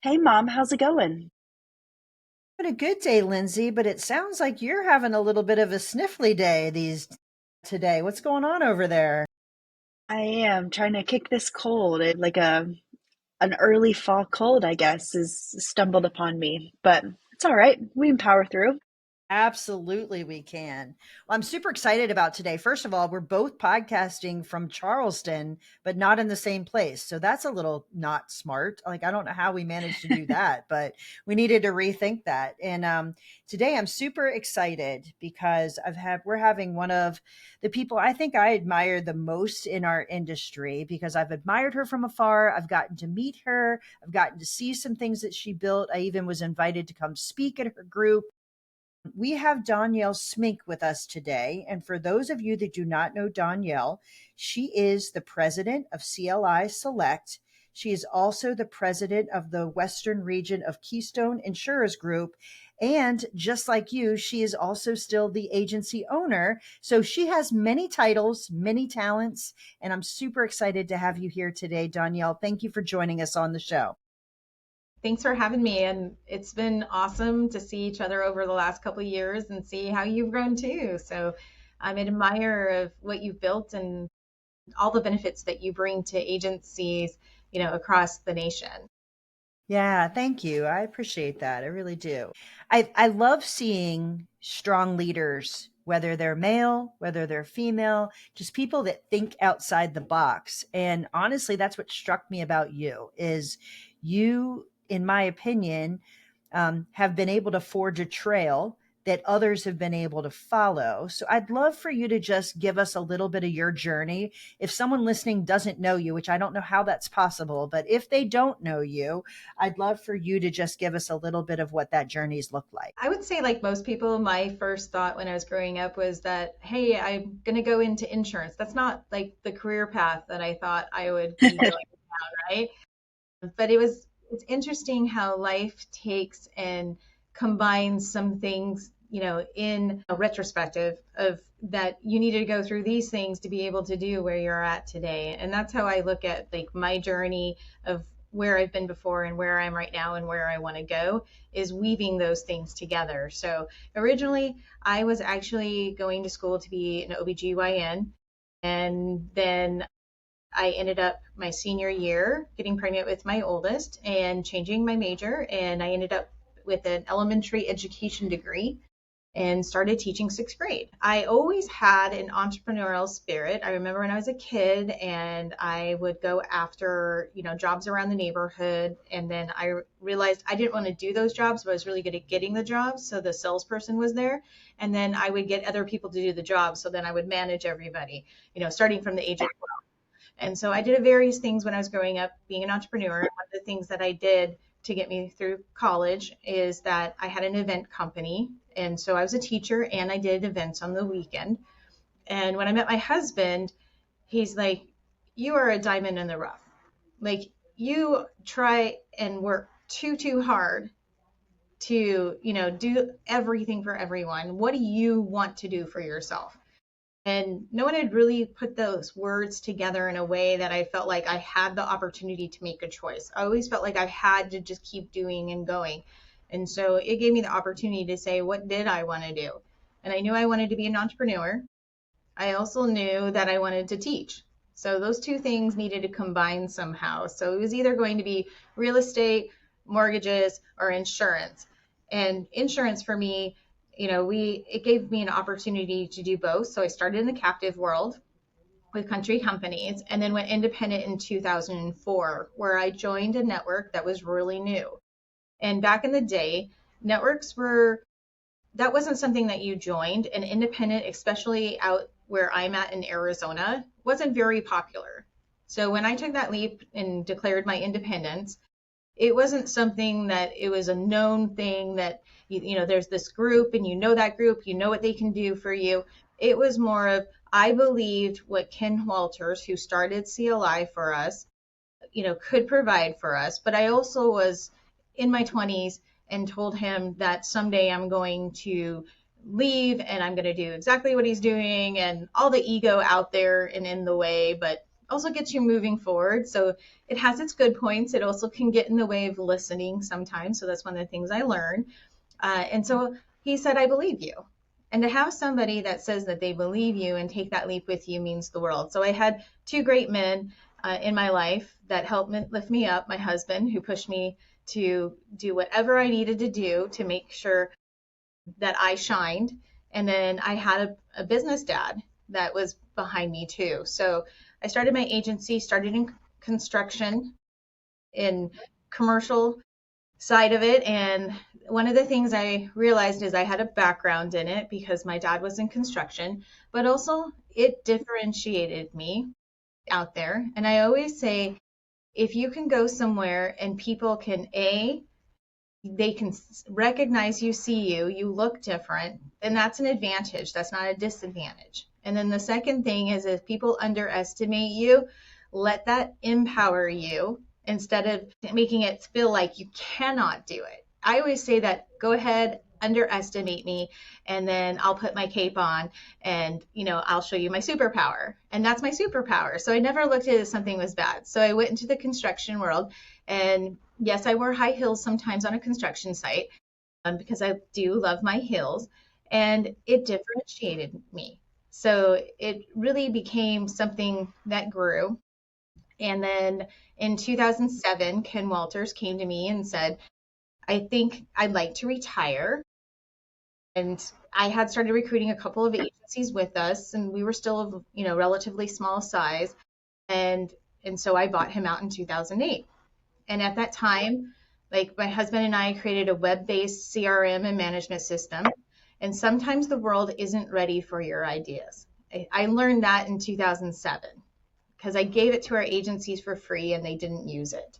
Hey mom, how's it going? Had a good day, Lindsay, but it sounds like you're having a little bit of a sniffly day these today. What's going on over there? I am trying to kick this cold. Like an early fall cold, I guess, is stumbled upon me, but it's all right. We can power through. Absolutely, we can. Well, I'm super excited about today. First of all, we're both podcasting from Charleston, but not in the same place. So that's a little not smart. Like, I don't know how we managed to do that, but we needed to rethink that. And today I'm super excited because we're having one of the people I think I admire the most in our industry because I've admired her from afar. I've gotten to meet her, I've gotten to see some things that she built. I even was invited to come speak at her group. We have Dawnyel Smink with us today. And for those of you that do not know Dawnyel, she is the president of CLI Select. She is also the president of the Western region of Keystone Insurers Group. And just like you, she is also still the agency owner. So she has many titles, many talents. And I'm super excited to have you here today, Danielle. Thank you for joining us on the show. Thanks for having me. And it's been awesome to see each other over the last couple of years and see how you've grown too. So I'm an admirer of what you've built and all the benefits that you bring to agencies, across the nation. Yeah, thank you. I appreciate that. I really do. I love seeing strong leaders, whether they're male, whether they're female, just people that think outside the box. And honestly, that's what struck me about you is you, in my opinion, have been able to forge a trail that others have been able to follow. So I'd love for you to just give us a little bit of your journey. If someone listening doesn't know you, which I don't know how that's possible, but if they don't know you, I'd love for you to just give us a little bit of what that journey's looked like. I would say, like most people, my first thought when I was growing up was that, hey, I'm going to go into insurance. That's not like the career path that I thought I would be going down, right? But it's interesting how life takes and combines some things, in a retrospective of that you needed to go through these things to be able to do where you're at today. And that's how I look at like my journey of where I've been before and where I'm right now and where I want to go is weaving those things together. So originally I was actually going to school to be an OBGYN, and then I ended up my senior year getting pregnant with my oldest and changing my major. And I ended up with an elementary education degree and started teaching sixth grade. I always had an entrepreneurial spirit. I remember when I was a kid and I would go after, jobs around the neighborhood. And then I realized I didn't want to do those jobs, but I was really good at getting the jobs. So the salesperson was there. And then I would get other people to do the job. So then I would manage everybody, starting from the age of. And so I did various things when I was growing up being an entrepreneur. One of the things that I did to get me through college is that I had an event company. And so I was a teacher and I did events on the weekend. And when I met my husband, he's like, "You are a diamond in the rough. Like, you try and work too hard to, do everything for everyone. What do you want to do for yourself?" And no one had really put those words together in a way that I felt like I had the opportunity to make a choice. I always felt like I had to just keep doing and going. And so it gave me the opportunity to say, what did I want to do? And I knew I wanted to be an entrepreneur. I also knew that I wanted to teach. So those two things needed to combine somehow. So it was either going to be real estate, mortgages, or insurance. And insurance for me, it gave me an opportunity to do both. So I started in the captive world with country companies and then went independent in 2004, where I joined a network that was really new. And back in the day, networks were that wasn't something that you joined. And independent, especially out where I'm at in Arizona, wasn't very popular. So when I took that leap and declared my independence, it wasn't something that it was a known thing that there's this group and that group, what they can do for you. It was more of I believed what Ken Walters, who started CLI for us, could provide for us. But I also was in my 20s and told him that someday I'm going to leave and I'm going to do exactly what he's doing and all the ego out there and in the way. But also gets you moving forward. So it has its good points. It also can get in the way of listening sometimes. So that's one of the things I learned. And so he said, I believe you. And to have somebody that says that they believe you and take that leap with you means the world. So I had two great men in my life that helped lift me up. My husband, who pushed me to do whatever I needed to do to make sure that I shined. And then I had a business dad that was behind me too. So I started my agency, started in construction, in commercial side of it. And one of the things I realized is I had a background in it because my dad was in construction, but also it differentiated me out there. And I always say, if you can go somewhere and people can, they can recognize you, see you, you look different, then that's an advantage. That's not a disadvantage. And then the second thing is if people underestimate you, let that empower you instead of making it feel like you cannot do it. I always say that go ahead, underestimate me, and then I'll put my cape on and, I'll show you my superpower. And that's my superpower. So I never looked at it as something was bad. So I went into the construction world, and yes, I wore high heels sometimes on a construction site because I do love my heels, and it differentiated me. So it really became something that grew. And then in 2007, Ken Walters came to me and said, I think I'd like to retire. And I had started recruiting a couple of agencies with us, and we were still, relatively small size. And so I bought him out in 2008. And at that time, like my husband and I created a web-based CRM and management system. And sometimes the world isn't ready for your ideas. I learned that in 2007 because I gave it to our agencies for free and they didn't use it.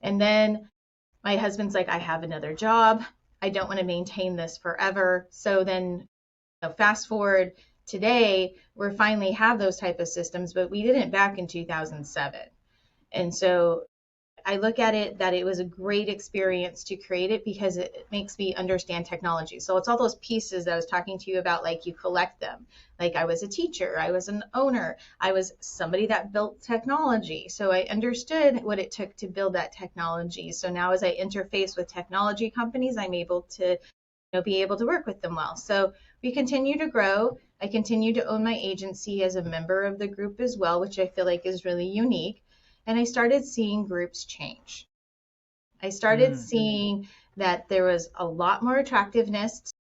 And then my husband's like, I have another job. I don't want to maintain this forever. So then fast forward today, we finally have those type of systems, but we didn't back in 2007. And so I look at it that it was a great experience to create it because it makes me understand technology. So it's all those pieces that I was talking to you about, like you collect them. Like I was a teacher, I was an owner, I was somebody that built technology. So I understood what it took to build that technology. So now as I interface with technology companies, I'm able to be able to work with them well. So we continue to grow. I continue to own my agency as a member of the group as well, which I feel like is really unique. And I started seeing groups change. I started seeing that there was a lot more attractiveness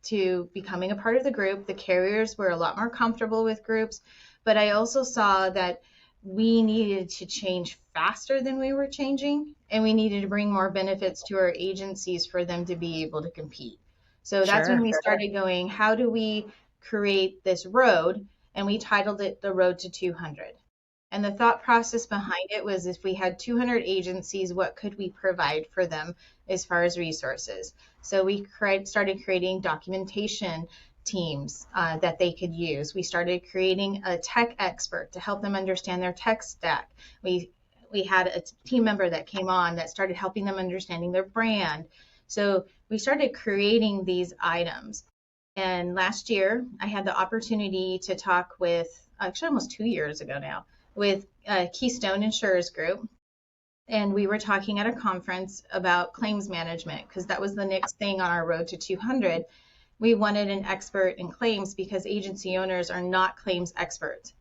to becoming a part of the group. The carriers were a lot more comfortable with groups, but I also saw that we needed to change faster than we were changing, and we needed to bring more benefits to our agencies for them to be able to compete. So that's when we started going, how do we create this road? And we titled it The Road to 200. And the thought process behind it was if we had 200 agencies, what could we provide for them as far as resources? So we started creating documentation teams that they could use. We started creating a tech expert to help them understand their tech stack. We had a team member that came on that started helping them understanding their brand. So we started creating these items. And last year, I had the opportunity to talk with, actually almost 2 years ago now, with Keystone Insurers Group. And we were talking at a conference about claims management because that was the next thing on our road to 200. We wanted an expert in claims because agency owners are not claims experts.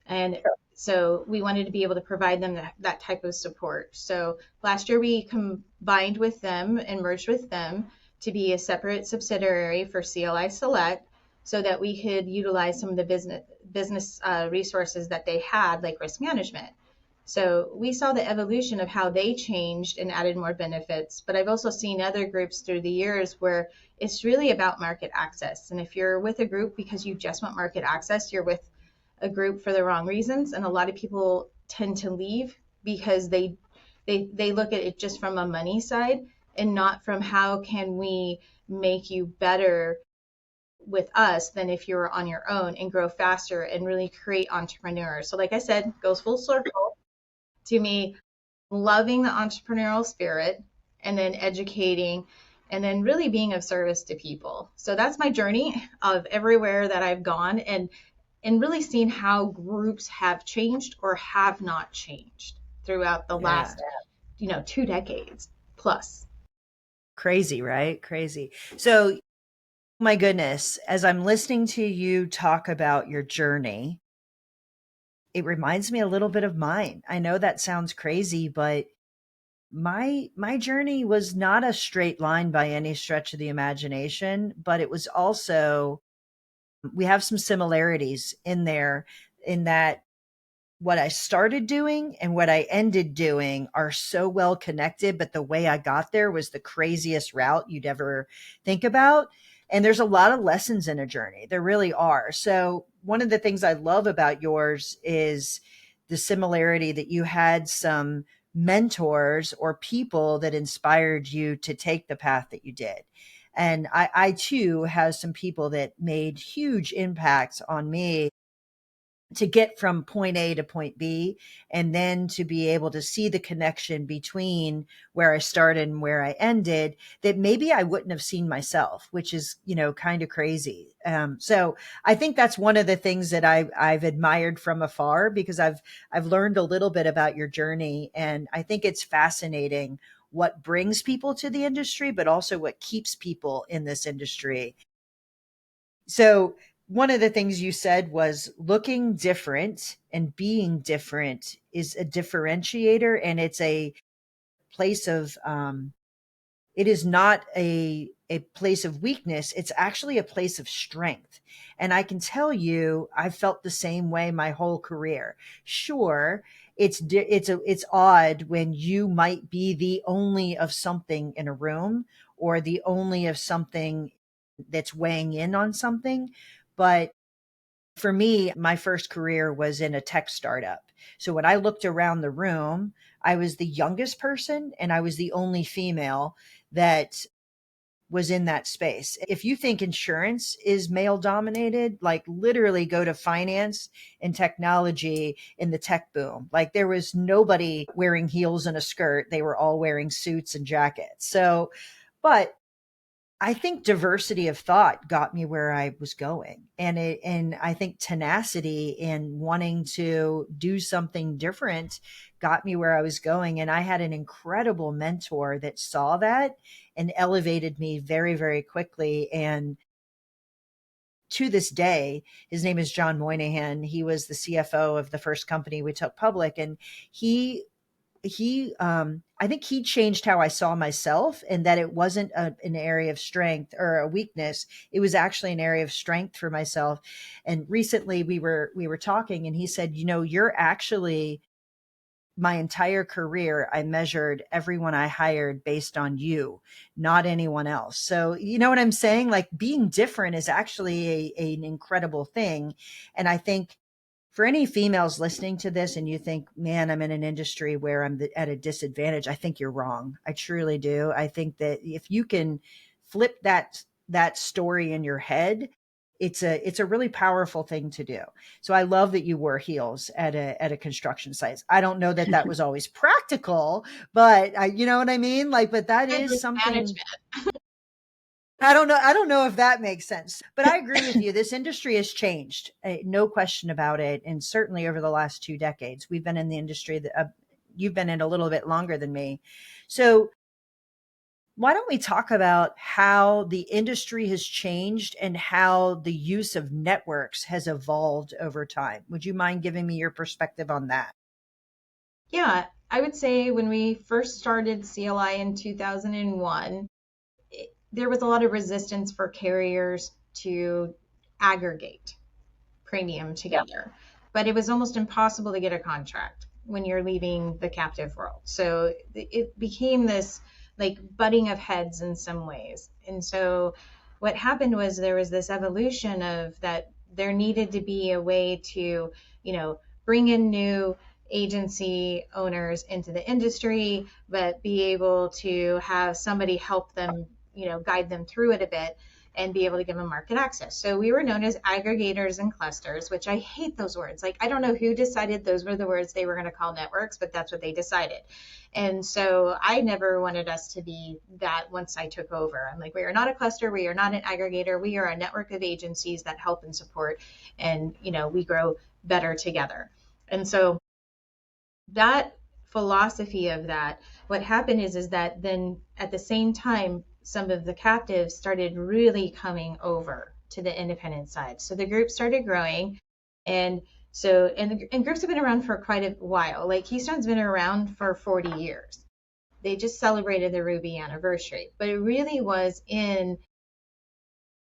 And so we wanted to be able to provide them that type of support. So last year we combined with them and merged with them to be a separate subsidiary for CLI Select so that we could utilize some of the business resources that they had, like risk management. So we saw the evolution of how they changed and added more benefits. But I've also seen other groups through the years where it's really about market access. And if you're with a group because you just want market access, you're with a group for the wrong reasons. And a lot of people tend to leave because they look at it just from a money side and not from how can we make you better with us than if you were on your own and grow faster and really create entrepreneurs. So like I said, goes full circle to me loving the entrepreneurial spirit and then educating and then really being of service to people. So that's my journey of everywhere that I've gone. And and really seeing how groups have changed or have not changed throughout the Yeah. last, 2 decades plus. Crazy, right? Crazy. So, my goodness, as I'm listening to you talk about your journey, it reminds me a little bit of mine. I know that sounds crazy, but my journey was not a straight line by any stretch of the imagination, but it was also, we have some similarities in there, in that what I started doing and what I ended doing are so well connected, but the way I got there was the craziest route you'd ever think about. And there's a lot of lessons in a journey. There really are. So, one of the things I love about yours is the similarity that you had some mentors or people that inspired you to take the path that you did. And I too have some people that made huge impacts on me to get from point A to point B, and then to be able to see the connection between where I started and where I ended that maybe I wouldn't have seen myself, which is, kind of crazy. So I think that's one of the things that I've admired from afar, because I've learned a little bit about your journey, and I think it's fascinating what brings people to the industry, but also what keeps people in this industry. So, one of the things you said was looking different and being different is a differentiator, and it's a place of, it is not a place of weakness. It's actually a place of strength. And I can tell you, I felt the same way my whole career. Sure, it's odd when you might be the only of something in a room, or the only of something that's weighing in on something. But for me, my first career was in a tech startup. So when I looked around the room, I was the youngest person and I was the only female that was in that space. If you think insurance is male dominated, like literally go to finance and technology in the tech boom. Like there was nobody wearing heels and a skirt. They were all wearing suits and jackets. So, but I think diversity of thought got me where I was going. And I think tenacity in wanting to do something different got me where I was going. And I had an incredible mentor that saw that and elevated me very, very quickly. And to this day, his name is John Moynihan. He was the CFO of the first company we took public, and I think he changed how I saw myself, and that it wasn't an area of strength or a weakness. It was actually an area of strength for myself. And recently we were talking, and he said, you're actually, my entire career, I measured everyone I hired based on you, not anyone else. So, you know what I'm saying? Like being different is actually an incredible thing. And I think for any females listening to this and you think, man, I'm in an industry where I'm at a disadvantage, I think you're wrong. I truly do. I think that if you can flip that story in your head, it's a really powerful thing to do. So I love that you wore heels at a construction site. I don't know that that was always practical, but you know what I mean? Like, but that And is risk something. management. I don't know. I don't know if that makes sense, but I agree with you. This industry has changed, no question about it. And certainly over the last 2 decades, we've been in the industry that you've been in a little bit longer than me. So why don't we talk about how the industry has changed and how the use of networks has evolved over time? Would you mind giving me your perspective on that? Yeah, I would say when we first started CLI in 2001, there was a lot of resistance for carriers to aggregate premium together, but it was almost impossible to get a contract when you're leaving the captive world. So it became this like butting of heads in some ways. And so what happened was there was this evolution of that there needed to be a way to, bring in new agency owners into the industry, but be able to have somebody help them, guide them through it a bit. and be able to give them market access. So we were known as aggregators and clusters, which I hate those words. Like, I don't know who decided those were the words they were going to call networks, but that's what they decided. And so I never wanted us to be that once I took over. I'm like, we are not a cluster. We are not an aggregator. We are a network of agencies that help and support, and, we grow better together. And so that philosophy of that, what happened is that then at the same time, some of the captives started really coming over to the independent side. So the group started growing. And so, and groups have been around for quite a while. Like Keystone's been around for 40 years. They just celebrated their Ruby anniversary, but it really was in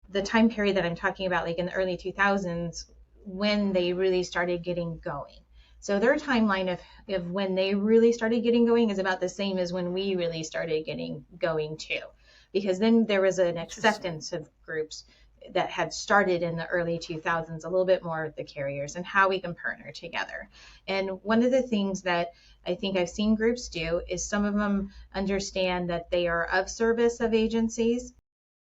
the time period that I'm talking about, like in the early 2000s, when they really started getting going. So their timeline of when they really started getting going is about the same as when we really started getting going too, because then there was an acceptance of groups that had started in the early 2000s, a little bit more of the carriers and how we can partner together. And one of the things that I think I've seen groups do is some of them understand that they are of service of agencies,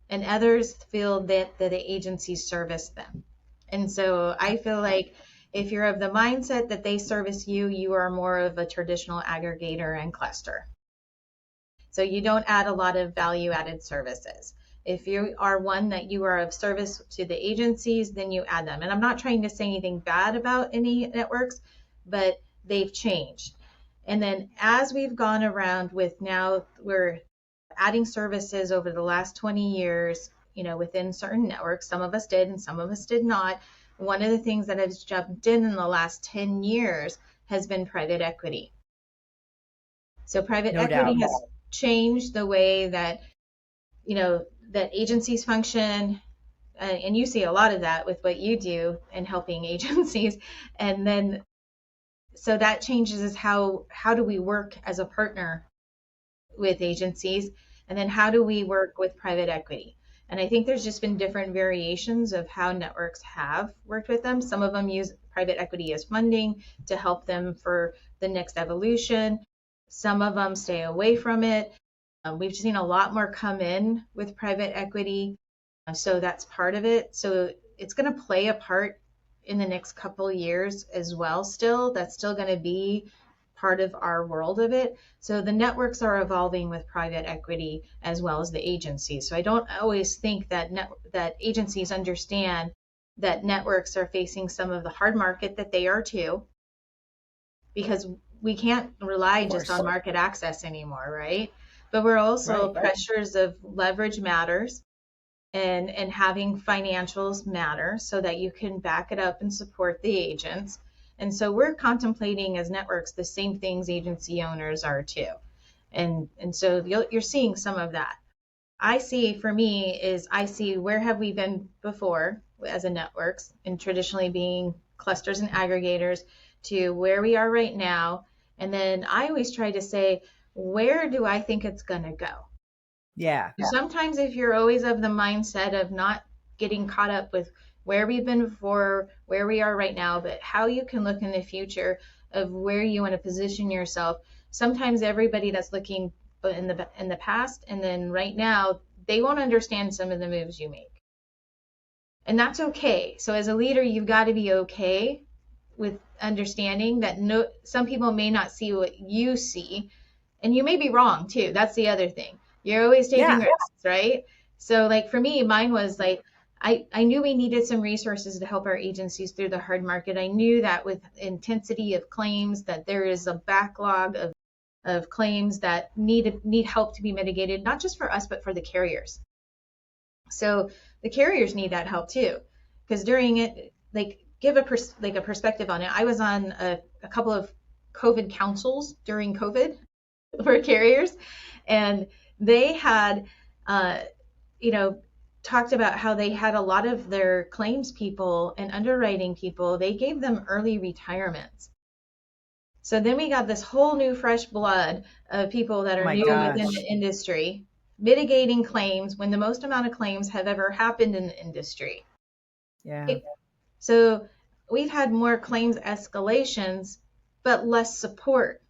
and others feel that the agencies service them. And so I feel like if you're of the mindset that they service you, you are more of a traditional aggregator and cluster. So you don't add a lot of value added services. If you are one that you are of service to the agencies, then you add them. And I'm not trying to say anything bad about any networks, but they've changed. And then as we've gone around with, now we're adding services over the last 20 years, within certain networks. Some of us did and some of us did not. One of the things that has jumped in the last 10 years has been private equity. So private equity has changed the way that, that agencies function. And you see a lot of that with what you do in helping agencies. And then, so that changes is how do we work as a partner with agencies? And then how do we work with private equity? And I think there's just been different variations of how networks have worked with them. Some of them use private equity as funding to help them for the next evolution. Some of them stay away from it. We've seen a lot more come in with private equity. So that's part of it. So it's going to play a part in the next couple of years as well. Still, that's still going to be part of our world of it. So the networks are evolving with private equity as well as the agencies. So I don't always think that that agencies understand that networks are facing some of the hard market that they are too, because we can't rely just on market access anymore, right? But we're also pressures of leverage matters, and having financials matter so that you can back it up and support the agents. And so we're contemplating as networks the same things agency owners are too. And so you're seeing some of that. I see, for me, I see where have we been before as a networks, and traditionally being clusters and aggregators, to where we are right now. And then I always try to say, where do I think it's going to go? Yeah. Sometimes if you're always of the mindset of not getting caught up with where we've been before, where we are right now, but how you can look in the future of where you want to position yourself. Sometimes everybody that's looking in the past and then right now, they won't understand some of the moves you make. And that's okay. So as a leader, you've got to be okay with understanding that some people may not see what you see, and you may be wrong too. That's the other thing. You're always taking risks, right? So like for me, mine was like, I knew we needed some resources to help our agencies through the hard market. I knew that with intensity of claims, that there is a backlog of claims that need help to be mitigated, not just for us, but for the carriers. So the carriers need that help too, because during it, like give a perspective on it. I was on a couple of COVID councils during COVID for carriers, and they had, talked about how they had a lot of their claims people and underwriting people, they gave them early retirements. So then we got this whole new fresh blood of people that are new within the industry, mitigating claims when the most amount of claims have ever happened in the industry. Yeah. Okay. So we've had more claims escalations, but less support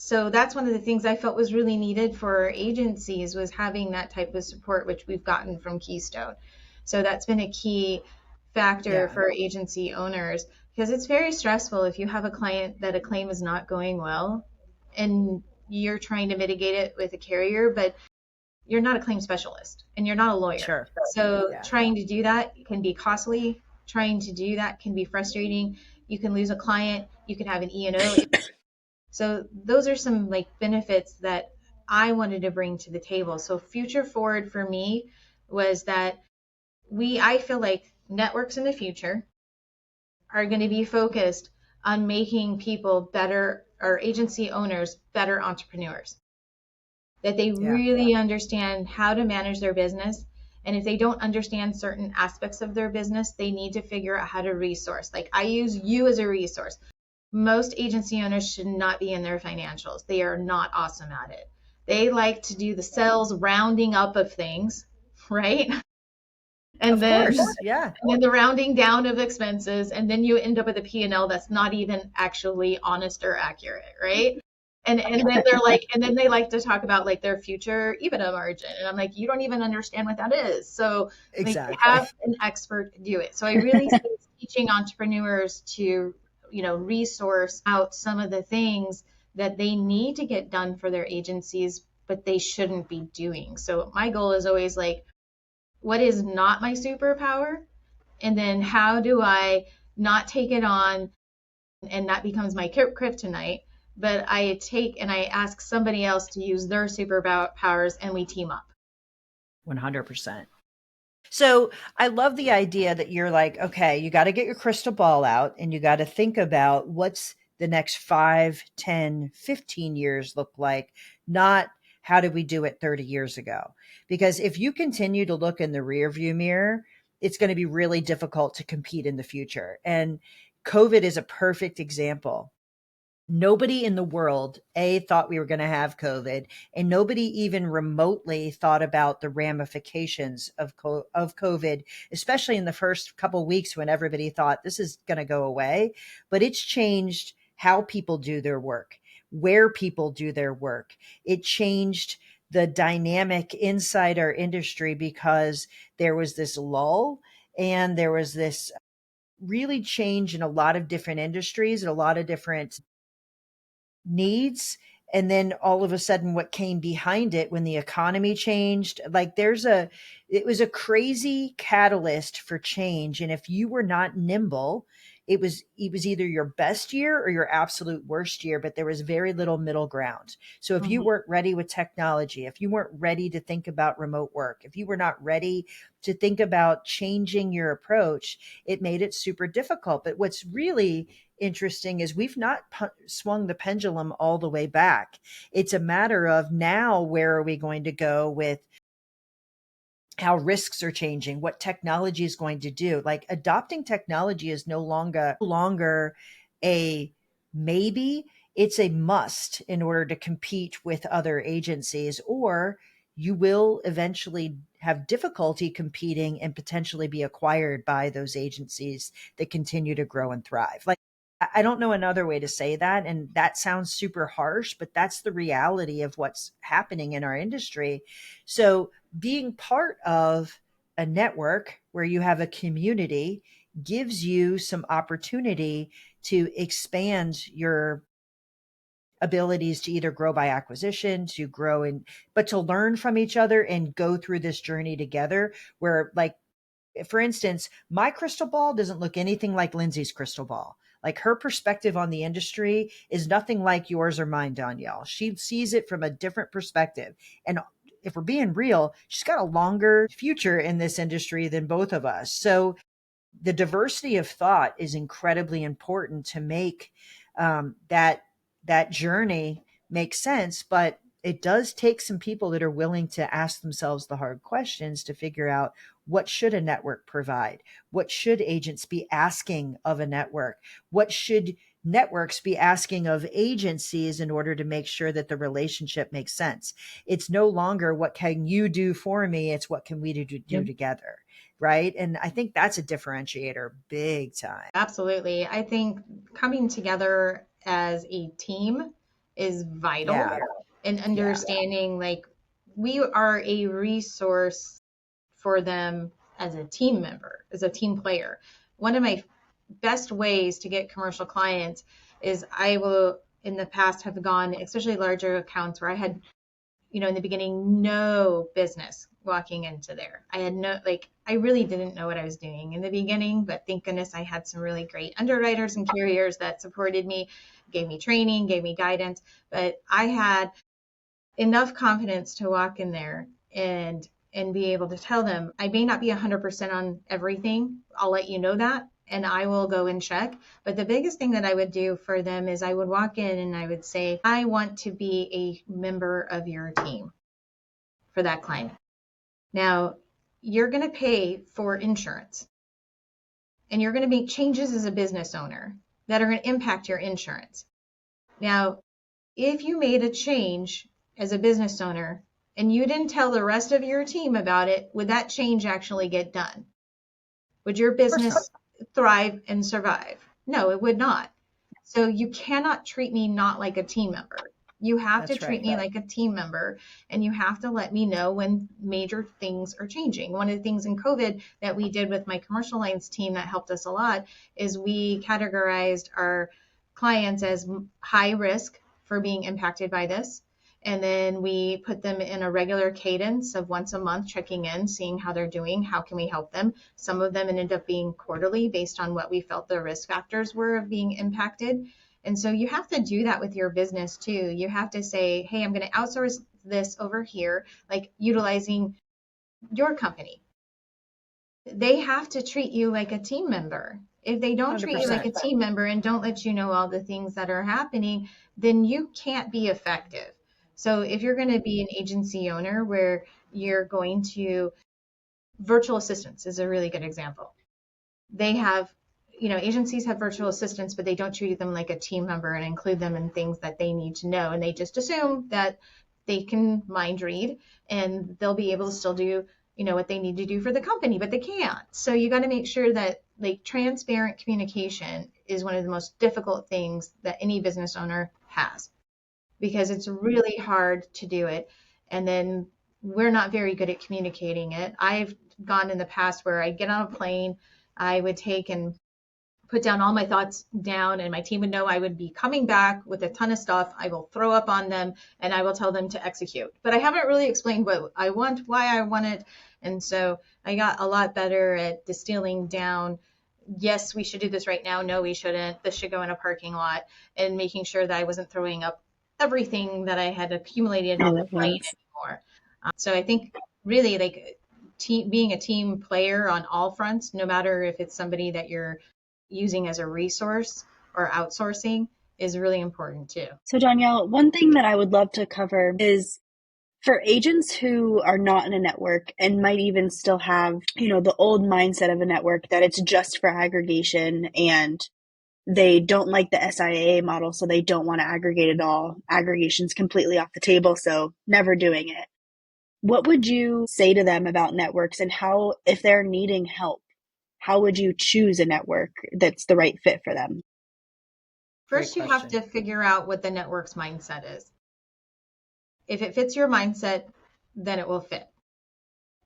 So that's one of the things I felt was really needed for agencies, was having that type of support, which we've gotten from Keystone. So that's been a key factor Yeah. for agency owners, because it's very stressful if you have a client that a claim is not going well and you're trying to mitigate it with a carrier, but you're not a claim specialist and you're not a lawyer. Sure. So Yeah. trying to do that can be costly. Trying to do that can be frustrating. You can lose a client. You can have an E&O. So those are some like benefits that I wanted to bring to the table. So future forward for me was that I feel like networks in the future are going to be focused on making people better, or agency owners better entrepreneurs, that they Yeah. really understand how to manage their business. And if they don't understand certain aspects of their business, they need to figure out how to resource. Like, I use you as a resource. Most agency owners should not be in their financials. They are not awesome at it. They like to do the sales rounding up of things, right? And Of then course. Yeah. and then the rounding down of expenses, and then you end up with a P&L that's not even actually honest or accurate, right? And then they're like, and then they like to talk about like their future EBITDA margin, and I'm like, you don't even understand what that is. So like, Exactly. have an expert do it. So I really see teaching entrepreneurs to, resource out some of the things that they need to get done for their agencies, but they shouldn't be doing. So my goal is always like, what is not my superpower? And then how do I not take it on and that becomes my kryptonite? But I take and I ask somebody else to use their superpowers and we team up. 100%. So I love the idea that you're like, okay, you got to get your crystal ball out and you got to think about what's the next 5, 10, 15 years look like, not how did we do it 30 years ago? Because if you continue to look in the rear view mirror, it's going to be really difficult to compete in the future. And COVID is a perfect example. Nobody in the world thought we were going to have COVID, and nobody even remotely thought about the ramifications of COVID, especially in the first couple of weeks when everybody thought this is going to go away. But it's changed how people do their work, where people do their work. It changed the dynamic inside our industry because there was this lull and there was this really change in a lot of different industries and a lot of different needs. And then all of a sudden what came behind it when the economy changed, like it was a crazy catalyst for change. And if you were not nimble, it was either your best year or your absolute worst year, but there was very little middle ground. So if you Mhm. weren't ready with technology, if you weren't ready to think about remote work, if you were not ready to think about changing your approach, it made it super difficult. But what's really interesting is we've not swung the pendulum all the way back. It's a matter of now, where are we going to go with how risks are changing, what technology is going to do. Like, adopting technology is no longer a maybe, it's a must in order to compete with other agencies, or you will eventually have difficulty competing and potentially be acquired by those agencies that continue to grow and thrive. Like, I don't know another way to say that. And that sounds super harsh, but that's the reality of what's happening in our industry. So being part of a network where you have a community gives you some opportunity to expand your abilities to either grow by acquisition, to grow in, but to learn from each other and go through this journey together. Where, like, for instance, my crystal ball doesn't look anything like Lindsay's crystal ball. Like, her perspective on the industry is nothing like yours or mine, Dawnyel. She sees it from a different perspective. And if we're being real, she's got a longer future in this industry than both of us. So the diversity of thought is incredibly important to make that journey make sense. But it does take some people that are willing to ask themselves the hard questions to figure out, what should a network provide? What should agents be asking of a network? What should networks be asking of agencies in order to make sure that the relationship makes sense? It's no longer what can you do for me, it's what can we do Yep. together, right? And I think that's a differentiator big time. Absolutely. I think coming together as a team is vital. Yeah. And understanding like we are a resource for them as a team member, as a team player. One of my best ways to get commercial clients is I will in the past have gone, especially larger accounts where I had, in the beginning, no business walking into there. I had I really didn't know what I was doing in the beginning, but thank goodness I had some really great underwriters and carriers that supported me, gave me training, gave me guidance. But I had enough confidence to walk in there and be able to tell them, I may not be 100% on everything. I'll let you know that, and I will go and check. But the biggest thing that I would do for them is I would walk in and I would say, I want to be a member of your team for that client. Now, you're going to pay for insurance, and you're going to make changes as a business owner that are going to impact your insurance. Now, if you made a change as a business owner and you didn't tell the rest of your team about it, would that change actually get done? Would your business thrive and survive? No, it would not. So you cannot treat me not like a team member. You have to treat me like a team member, and you have to let me know when major things are changing. One of the things in COVID that we did with my commercial lines team that helped us a lot is we categorized our clients as high risk for being impacted by this. And then we put them in a regular cadence of once a month, checking in, seeing how they're doing, how can we help them. Some of them ended up being quarterly based on what we felt the risk factors were of being impacted. And so you have to do that with your business too. You have to say, hey, I'm going to outsource this over here, like utilizing your company. They have to treat you like a team member. If they don't treat you like a team member and don't let you know all the things that are happening, then you can't be effective. So if you're going to be an agency owner where you're going to, virtual assistants is a really good example. They have, agencies have virtual assistants, but they don't treat them like a team member and include them in things that they need to know. And they just assume that they can mind read and they'll be able to still do, what they need to do for the company, but they can't. So you got to make sure that transparent communication is one of the most difficult things that any business owner has, because it's really hard to do it. And then we're not very good at communicating it. I've gone in the past where I get on a plane, I would take and put down all my thoughts down, and my team would know I would be coming back with a ton of stuff. I will throw up on them and I will tell them to execute. But I haven't really explained what I want, why I want it. And so I got a lot better at distilling down, yes, we should do this right now. No, we shouldn't. This should go in a parking lot, and making sure that I wasn't throwing up everything that I had accumulated on the plane anymore. So I think really being a team player on all fronts, no matter if it's somebody that you're using as a resource or outsourcing, is really important too. So Dawnyel, one thing that I would love to cover is for agents who are not in a network and might even still have, the old mindset of a network that it's just for aggregation, and they don't like the SIAA model, so they don't want to aggregate at all. Aggregation's completely off the table, so never doing it. What would you say to them about networks, and how, if they're needing help, how would you choose a network that's the right fit for them? First, you have to figure out what the network's mindset is. If it fits your mindset, then it will fit.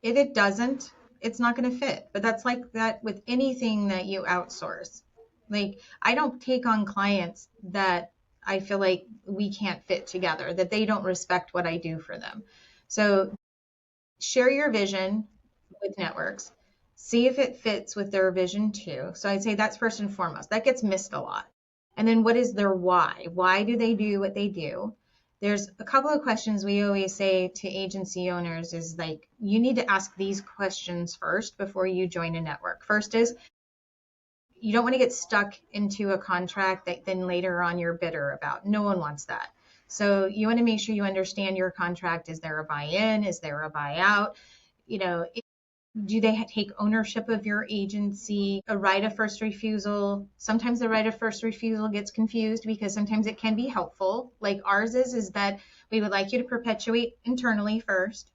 If it doesn't, it's not going to fit. But that's like that with anything that you outsource. I don't take on clients that I feel like we can't fit together, that they don't respect what I do for them. So share your vision with networks. See if it fits with their vision too. So I'd say that's first and foremost. That gets missed a lot. And then what is their why? Why do they do what they do? There's a couple of questions we always say to agency owners is you need to ask these questions first before you join a network. First is, you don't want to get stuck into a contract that then later on you're bitter about. No one wants that. So you want to make sure you understand your contract. Is there a buy-in? Is there a buyout? Do they take ownership of your agency? A right of first refusal. Sometimes the right of first refusal gets confused because sometimes it can be helpful. Like ours is that we would like you to perpetuate internally first.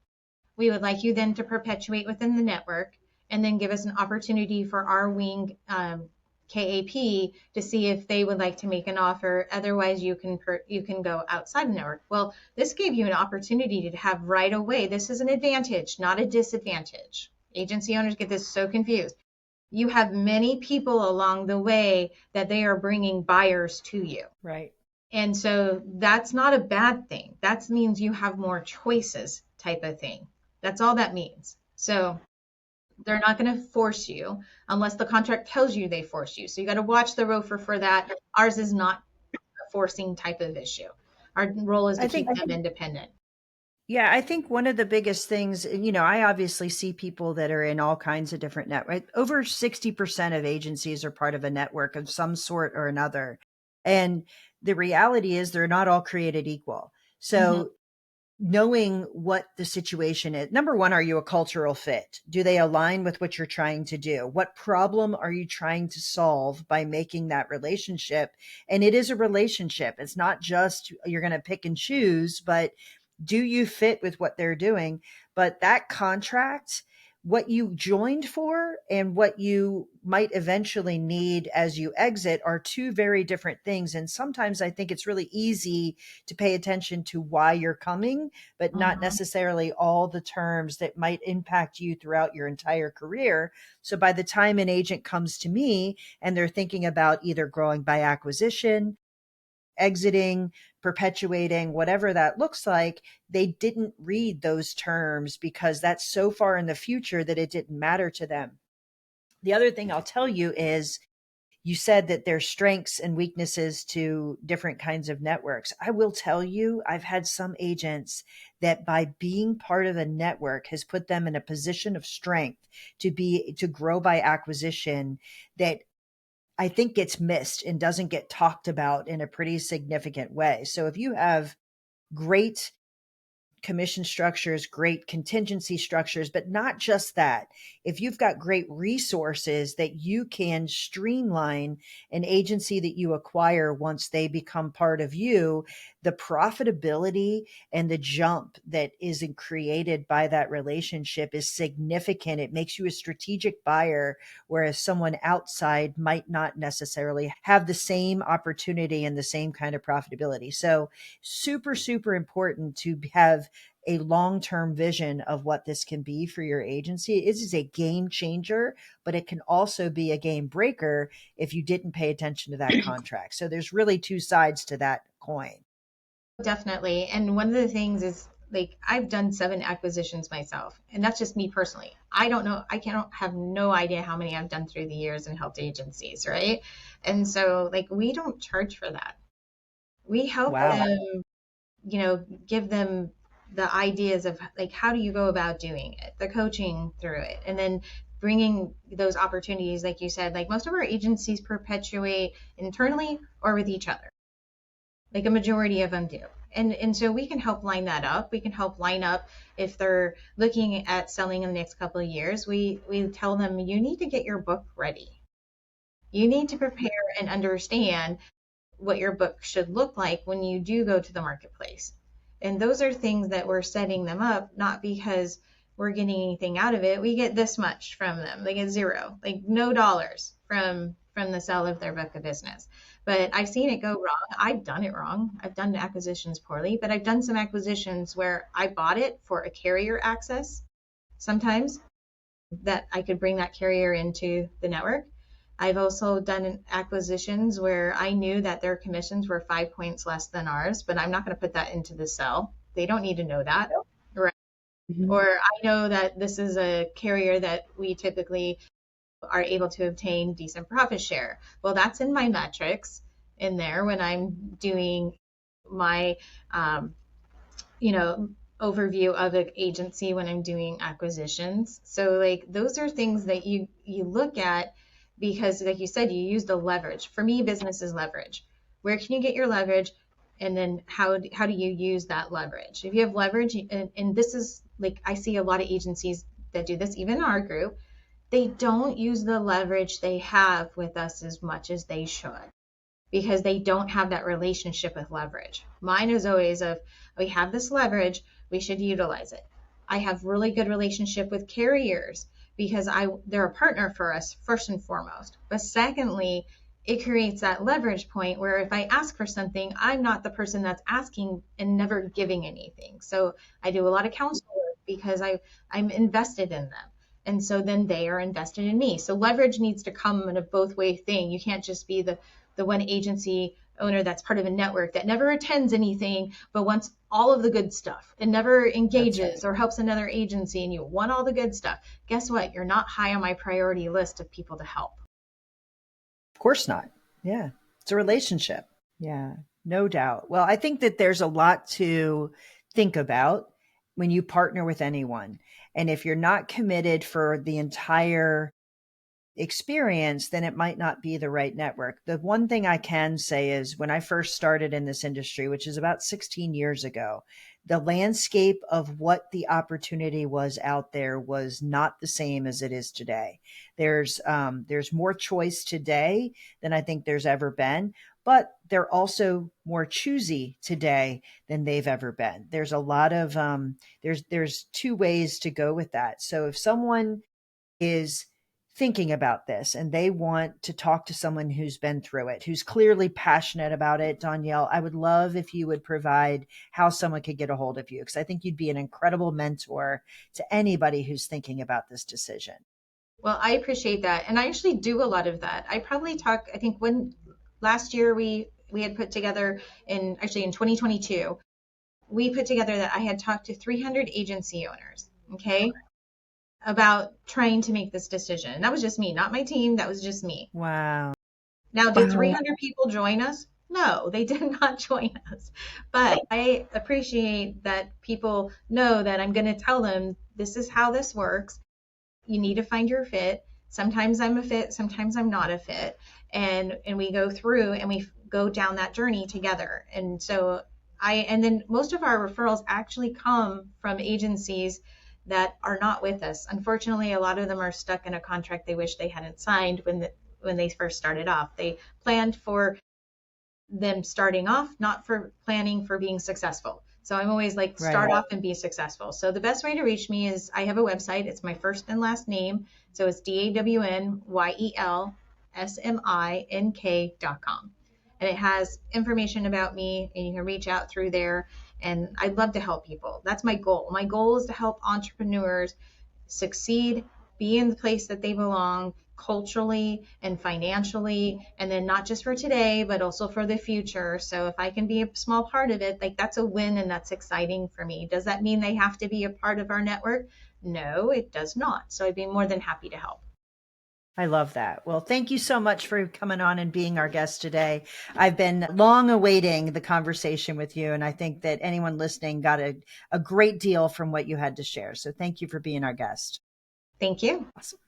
We would like you then to perpetuate within the network, and then give us an opportunity for our wing KAP to see if they would like to make an offer. Otherwise, you can go outside the network. Well, this gave you an opportunity to have right away. This is an advantage, not a disadvantage. Agency owners get this so confused. You have many people along the way that they are bringing buyers to you. Right. And so that's not a bad thing. That means you have more choices type of thing. That's all that means. So they're not going to force you unless the contract tells you they force you. So you got to watch the ROFR for that. Ours is not a forcing type of issue. Our role is to keep them independent. Yeah, I think one of the biggest things, I obviously see people that are in all kinds of different networks. Over 60% of agencies are part of a network of some sort or another. And the reality is they're not all created equal. So knowing what the situation is. Number one, are you a cultural fit? Do they align with what you're trying to do? What problem are you trying to solve by making that relationship? And it is a relationship. It's not just you're going to pick and choose, but do you fit with what they're doing? But that contract, what you joined for and what you might eventually need as you exit are two very different things. And sometimes I think it's really easy to pay attention to why you're coming, but not necessarily all the terms that might impact you throughout your entire career. So by the time an agent comes to me and they're thinking about either growing by acquisition, exiting, perpetuating, whatever that looks like, they didn't read those terms because that's so far in the future that it didn't matter to them. The other thing I'll tell you is you said that there's strengths and weaknesses to different kinds of networks. I will tell you, I've had some agents that by being part of a network has put them in a position of strength to grow by acquisition that I think gets missed and doesn't get talked about in a pretty significant way. So if you have great commission structures, great contingency structures, but not just that. If you've got great resources that you can streamline an agency that you acquire once they become part of you, the profitability and the jump that is created by that relationship is significant. It makes you a strategic buyer, whereas someone outside might not necessarily have the same opportunity and the same kind of profitability. So super, super important to have a long-term vision of what this can be for your agency. It is a game changer, but it can also be a game breaker if you didn't pay attention to that contract. So there's really two sides to that coin. Definitely. And one of the things is like I've done 7 acquisitions myself, and that's just me personally. I don't know. I can't have no idea how many I've done through the years and helped agencies, right? And so like we don't charge for that. We help them, give them the ideas of like how do you go about doing it, the coaching through it, and then bringing those opportunities, like you said, like most of our agencies perpetuate internally or with each other. Like a majority of them do. And so we can help line that up. We can help line up if they're looking at selling in the next couple of years. We tell them you need to get your book ready. You need to prepare and understand what your book should look like when you do go to the marketplace. And those are things that we're setting them up, not because we're getting anything out of it. We get this much from them. They get zero, like no dollars from the sale of their book of business. But I've seen it go wrong. I've done it wrong. I've done acquisitions poorly, but I've done some acquisitions where I bought it for a carrier access sometimes that I could bring that carrier into the network. I've also done acquisitions where I knew that their commissions were 5 points less than ours, but I'm not going to put that into the sell. They don't need to know that. Right? Or I know that this is a carrier that we typically are able to obtain decent profit share. Well, that's in my metrics in there when I'm doing my, overview of an agency when I'm doing acquisitions. So like those are things that you look at because like you said, you use the leverage. For me, business is leverage. Where can you get your leverage? And then how do you use that leverage? If you have leverage, and this is like, I see a lot of agencies that do this, even in our group, they don't use the leverage they have with us as much as they should because they don't have that relationship with leverage. Mine is always of, we have this leverage, we should utilize it. I have really good relationship with carriers because they're a partner for us first and foremost. But secondly, it creates that leverage point where if I ask for something, I'm not the person that's asking and never giving anything. So I do a lot of counsel work because I'm invested in them. And so then they are invested in me. So leverage needs to come in a both way thing. You can't just be the one agency owner that's part of a network that never attends anything but wants all of the good stuff and never engages or helps another agency, and you want all the good stuff. Guess what? You're not high on my priority list of people to help. Of course not. Yeah. It's a relationship. Yeah, no doubt. Well, I think that there's a lot to think about when you partner with anyone. And if you're not committed for the entire experience, then it might not be the right network. The one thing I can say is when I first started in this industry, which is about 16 years ago, the landscape of what the opportunity was out there was not the same as it is today. There's more choice today than I think there's ever been, but they're also more choosy today than they've ever been. There's a lot of there's two ways to go with that. So if someone is thinking about this and they want to talk to someone who's been through it, who's clearly passionate about it, Dawnyel, I would love if you would provide how someone could get a hold of you, because I think you'd be an incredible mentor to anybody who's thinking about this decision. Well, I appreciate that. And I actually do a lot of that. I think when last year we had put together in 2022, we put together that I had talked to 300 agency owners, okay, about trying to make this decision. And that was just me, not my team. That was just me. Wow. Now, did 300 people join us? No, they did not join us. But I appreciate that people know that I'm going to tell them this is how this works. You need to find your fit. Sometimes I'm a fit, sometimes I'm not a fit. And we go through and we go down that journey together. And so and then most of our referrals actually come from agencies that are not with us. Unfortunately, a lot of them are stuck in a contract they wish they hadn't signed when they first started off. They planned for them starting off, not for planning for being successful. So I'm always like, start off and be successful. So the best way to reach me is I have a website. It's my first and last name. So it's DAWNYELSMINK.com. And it has information about me, and you can reach out through there. And I'd love to help people. That's my goal. My goal is to help entrepreneurs succeed, be in the place that they belong culturally and financially, and then not just for today, but also for the future. So if I can be a small part of it, like that's a win and that's exciting for me. Does that mean they have to be a part of our network? No, it does not. So I'd be more than happy to help. I love that. Well, thank you so much for coming on and being our guest today. I've been long awaiting the conversation with you, and I think that anyone listening got a great deal from what you had to share. So thank you for being our guest. Thank you. Awesome.